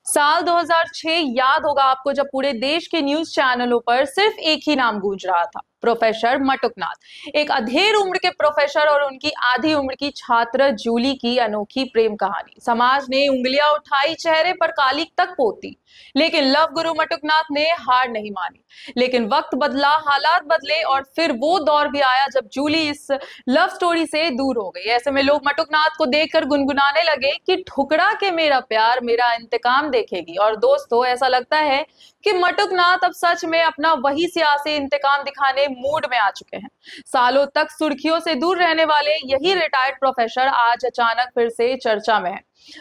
साल 2006 याद होगा आपको, जब पूरे देश के न्यूज चैनलों पर सिर्फ एक ही नाम गूंज रहा था, प्रोफेसर मटुकनाथ। एक अधेड़ उम्र के प्रोफेसर और उनकी आधी उम्र की छात्र जूली की अनोखी प्रेम कहानी। समाज ने उंगलियां उठाई, चेहरे पर कालिक तक पोती, लेकिन लव गुरु मटुकनाथ ने हार नहीं मानी। लेकिन वक्त बदला, हालात बदले और फिर वो दौर भी आया जब जूली इस लव स्टोरी से दूर हो गई। ऐसे में लोग मटुकनाथ को देखकर गुनगुनाने लगे कि ठुकरा के मेरा प्यार मेरा इंतकाम देखेगी। और दोस्तों, ऐसा लगता है कि मटुकनाथ अब सच में अपना वही सियासी इंतकाम दिखाने मूड में आ चुके हैं। सालों तक सुर्खियों से दूर रहने वाले यही रिटायर्ड प्रोफेसर आज अचानक फिर से चर्चा में है।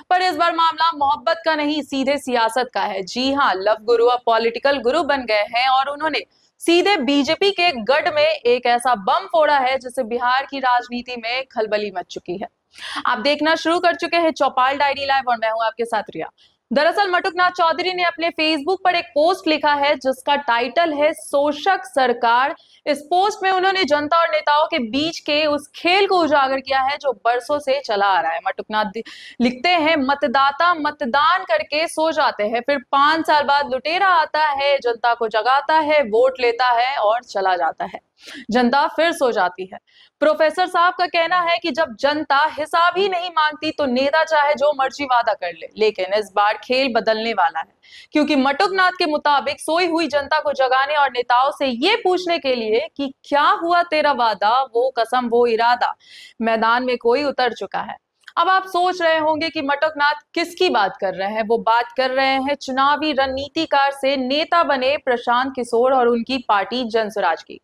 पर इस बार मामला मोहब्बत का नहीं, सीधे सियासत का है। जी हाँ, लव गुरु अब पॉलिटिकल गुरु बन गए हैं और उन्होंने सीधे बीजेपी के गढ़ में एक ऐसा बम फोड़ा है जिससे बिहार की राजनीति में खलबली मच चुकी है। आप देखना शुरू कर चुके हैं चौपाल डायरी लाइव और मैं हूं आपके साथ रिया। दरअसल मटुकनाथ चौधरी ने अपने फेसबुक पर एक पोस्ट लिखा है जिसका टाइटल है शोषक सरकार। इस पोस्ट में उन्होंने जनता और नेताओं के बीच के उस खेल को उजागर किया है जो बरसों से चला आ रहा है। मटुकनाथ लिखते हैं, मतदाता मतदान करके सो जाते हैं, फिर 5 साल बाद लुटेरा आता है, जनता को जगाता है, वोट लेता है और चला जाता है। जनता फिर सो जाती है। प्रोफेसर साहब का कहना है कि जब जनता हिसाब ही नहीं मांगती तो नेता चाहे जो मर्जी वादा कर ले। लेकिन इस बार खेल बदलने वाला है, क्योंकि मटुकनाथ के मुताबिक सोई हुई जनता को जगाने और नेताओं से ये पूछने के लिए कि क्या हुआ तेरा वादा, वो कसम वो इरादा, मैदान में कोई उतर चुका है। अब आप सोच रहे होंगे कि मटुकनाथ किसकी बात कर रहे हैं। वो बात कर रहे हैं चुनावी रणनीतिकार से नेता बने प्रशांत किशोर और उनकी पार्टी जनसुराज की।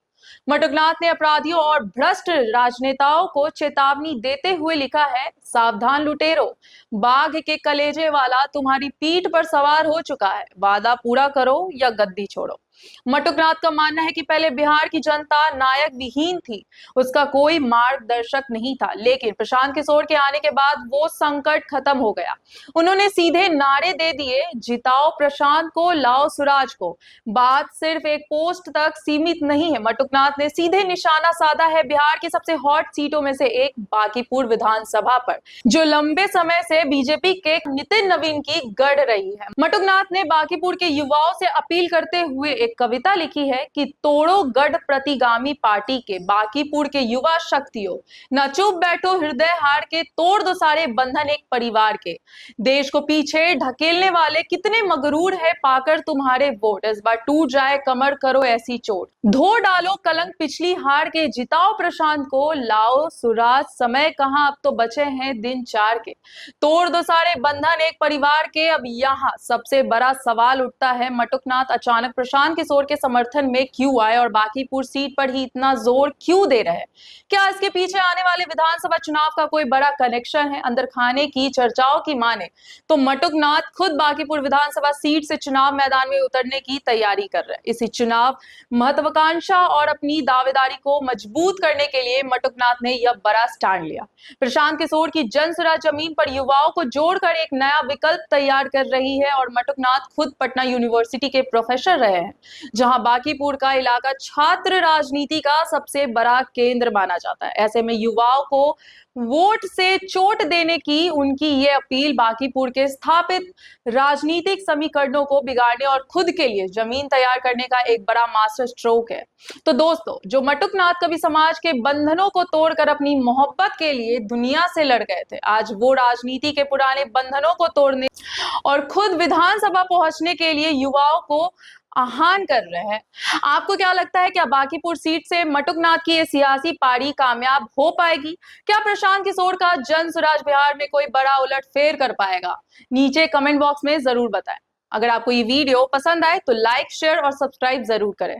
मटुकनाथ ने अपराधियों और भ्रष्ट राजनेताओं को चेतावनी देते हुए लिखा है, सावधान लुटेरो, बाघ के कलेजे वाला तुम्हारी पीठ पर सवार हो चुका है, वादा पूरा करो या गद्दी छोड़ो। मटुकनाथ का मानना है कि पहले बिहार की जनता नायक विहीन थी, उसका कोई मार्गदर्शक नहीं था। लेकिन प्रशांत किशोर के आने के बाद वो संकट खत्म हो गया। उन्होंने सीधे नारे दे दिए, जिताओ प्रशांत को, लाओ सुराज को। बात सिर्फ एक पोस्ट तक सीमित नहीं है। मटुकनाथ ने सीधे निशाना साधा है बिहार की सबसे हॉट सीटों में से एक बांकीपुर विधानसभा पर, जो लंबे समय से बीजेपी के नितिन नवीन की गढ़ रही है। मटुकनाथ ने बांकीपुर के युवाओं से अपील करते हुए एक कविता लिखी है कि तोड़ो गढ़ प्रतिगामी पार्टी के, बांकीपुर के युवा शक्तियों, न चुप बैठो हृदय हार के, तोड़ दो सारे बंधन एक परिवार के। देश को पीछे ढकेलने वाले कितने मगरूर है पाकर तुम्हारे वोट, इस बार टूट जाए कमर करो ऐसी चोट, धो डालो कलंक पिछली हार के, जिताओ प्रशांत को, लाओ सुराज, समय कहां अब तो बचे हैं दिन 4 के, तोड़ दो सारे बंधन एक परिवार के। अब यहाँ सबसे बड़ा सवाल उठता है, मटुकनाथ अचानक प्रशांत किशोर के समर्थन में क्यों आए और बांकीपुर सीट पर ही इतना जोर क्यों दे रहे हैं? क्या इसके पीछे आने वाले विधानसभा चुनाव का कोई बड़ा कनेक्शन है? अंदर खाने की चर्चाओं की माने तो मटुकनाथ खुद बांकीपुर विधानसभा सीट से चुनाव मैदान में उतरने की तैयारी कर रहे हैं। इसी चुनाव महत्वाकांक्षा और अपनी दावेदारी को मजबूत करने के लिए मटुकनाथ ने यह बड़ा स्टैंड लिया। प्रशांत किशोर की जनसुराज जमीन पर युवाओं को जोड़कर एक नया विकल्प तैयार कर रही है और मटुकनाथ खुद पटना यूनिवर्सिटी के प्रोफेसर रहे हैं, जहां बांकीपुर का इलाका छात्र राजनीति का सबसे बड़ा केंद्र माना जाता है। ऐसे में युवाओं को वोट से चोट देने की उनकी ये अपील बांकीपुर के स्थापित राजनीतिक समीकरणों को बिगाड़ने और खुद के लिए जमीन तैयार करने का एक बड़ा मास्टर स्ट्रोक है। तो दोस्तों, जो मटुकनाथ कभी समाज के बंधनों को तोड़कर अपनी मोहब्बत के लिए दुनिया से लड़ गए थे, आज वो राजनीति के पुराने बंधनों को तोड़ने और खुद विधानसभा पहुंचने के लिए युवाओं को आह्वान कर रहे हैं। आपको क्या लगता है, क्या बांकीपुर सीट से मटुकनाथ की ये सियासी पारी कामयाब हो पाएगी? क्या प्रशांत किशोर का जनसुराज बिहार में कोई बड़ा उलटफेर कर पाएगा? नीचे कमेंट बॉक्स में जरूर बताएं। अगर आपको ये वीडियो पसंद आए तो लाइक, शेयर और सब्सक्राइब जरूर करें।